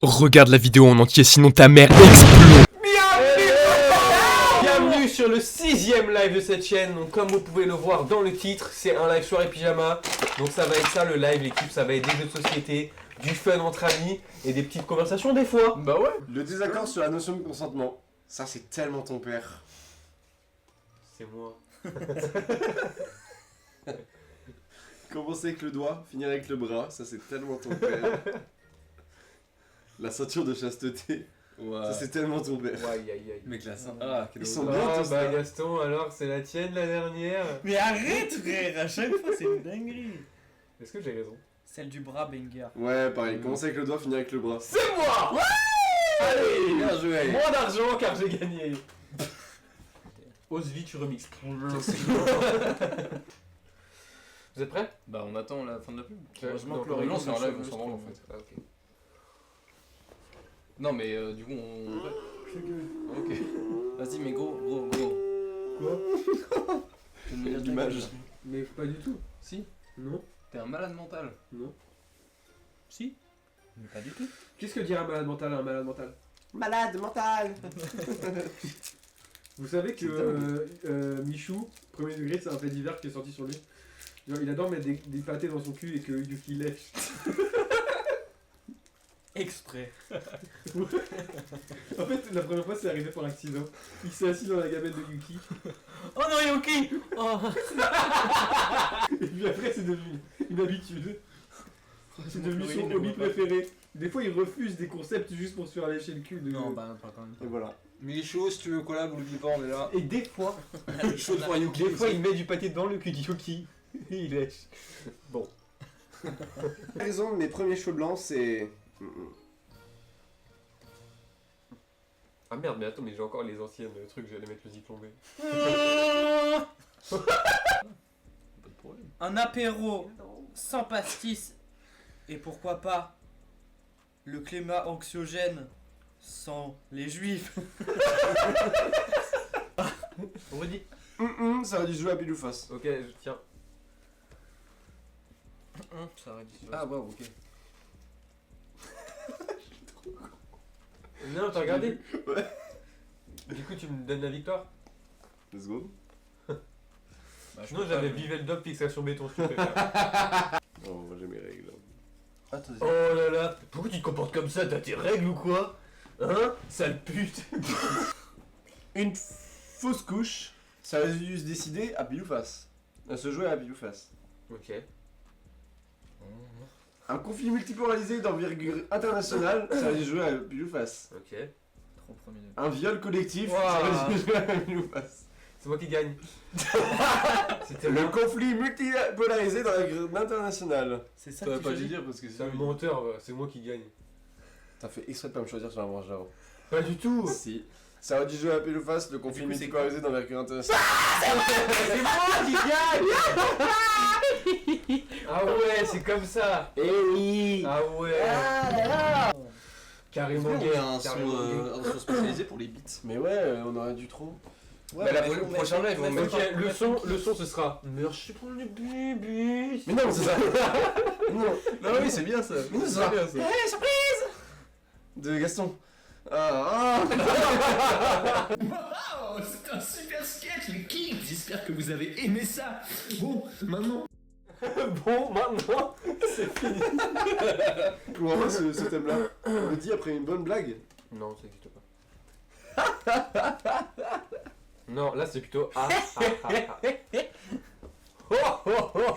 Regarde la vidéo en entier, sinon ta mère explose. Bienvenue sur le 6ème live de cette chaîne. Donc comme vous pouvez le voir dans le titre, c'est un live soirée pyjama. Donc ça va être ça le live, l'équipe, ça va être des jeux de société, du fun entre amis et des petites conversations des fois. Bah ouais. Le désaccord sur la notion de consentement, ça c'est tellement ton père. C'est moi. Commencer avec le doigt, finir avec le bras, ça c'est tellement ton père. La ceinture de chasteté, ça c'est tellement ton père. Aïe aïe aïe. Mec là, ça. Ah, quel Ils sont horreur. bien Ah tous bah là. Gaston, alors c'est la tienne la dernière. Mais arrête frère, à chaque fois c'est une dinguerie. Est-ce que j'ai raison? Celle du bras banger. Ouais, pareil, commencer avec le doigt, finir avec le bras. C'est moi. Allez, Bien joué. moins d'argent car j'ai gagné. Ose vite, tu remixes. Vous êtes prêts? Bah on attend la fin de la pub. Heureusement que le Réunion, c'est un live, on s'en rend en fait. Ah, ok. Non mais du coup on... Ok. Vas-y mais gros. Quoi? Tu veux me dire L'image. Mais pas du tout. Si. Non. T'es un malade mental. Non. Si. Mais pas du tout. Qu'est-ce que dirait un malade mental à un malade mental? Malade mental. Vous savez que Michou, premier degré, c'est un fait divers qui est sorti sur lui. Genre, il adore mettre des pâtés dans son cul et que Yuki lèche. Exprès. En fait, la première fois, c'est arrivé par accident. Il s'est assis dans la gamelle de Yuki. Oh non Yuki. Oh. Et puis après, c'est devenu une habitude. C'est devenu son hobby préféré. Des fois, il refuse des concepts juste pour se faire lécher le cul. Non bah pas quand même. Et voilà. Michou, si tu veux collab, n'oublie pas, on est là. Et des fois, Chaud pour Yuki. des fois, il met du pâté dans le cul de Yuki. Et il lèche. Bon. La raison de mes premiers cheveux blancs, c'est... Ah merde, mais attends, mais j'ai encore les anciennes trucs, j'allais mettre le Zyklon B. Pas de problème. Un apéro sans pastis. Et pourquoi pas le climat anxiogène sans les juifs. Redis. Ça aurait dû jouer à pile ou face. Ok, tiens. Ça aurait dû. Ah ouais, ok. Non, t'as regardé? Ouais. Du coup, tu me donnes la victoire? Let's go. Bah, je Sinon, peux j'avais pas, Vivel Dog fixation béton, si tu préfères. Oh, moi j'ai mes règles. Attends, Oh là là, pourquoi tu te comportes comme ça? T'as tes règles ou quoi? Hein? Sale pute! Une fausse couche, ça aurait dû se décider à pile ou face. À se jouer à pile ou face. Ok. Un conflit multipolarisé d'envergure internationale, ça aurait dû jouer à pile ou face. Ok. Trop premier degré. Un viol collectif, Wow. ça aurait dû jouer à pile ou face. C'est moi qui gagne. C'était Le le conflit multipolarisé d'envergure internationale. C'est ça T'aurais que pas tu dû choisis. dire parce que C'est un c'est... menteur, c'est moi qui gagne. T'as fait exprès de pas me choisir sur la manche d'avant. Pas du tout! Si. Ça aurait dû jouer à pile ou face, le conflit Du coup, c'est multipolarisé d'envergure internationale. C'est moi qui gagne! Ah ouais, c'est comme ça! Eh oui. Ah ouais! Carrément Il y gay, a un carrément gay. son spécialisé pour les beats. Mais ouais, on aurait dû trop. Ouais, la mais prochaine live, on Ok, le son ce sera. Merci pour le bébé! Mais non, c'est ça. Non. Non, oui, c'est bien ça. Mais non, c'est C'est ça. bien ça. De Gaston. Ah. Oh, c'est un super sketch, les kings. J'espère que vous avez aimé ça. Bon, maintenant. Bon, maintenant, c'est fini. Comment ce thème-là on le dit après une bonne blague. Non, ça n'existe pas. Non, là c'est plutôt ah ah ah ah. Oh, oh, oh, oh.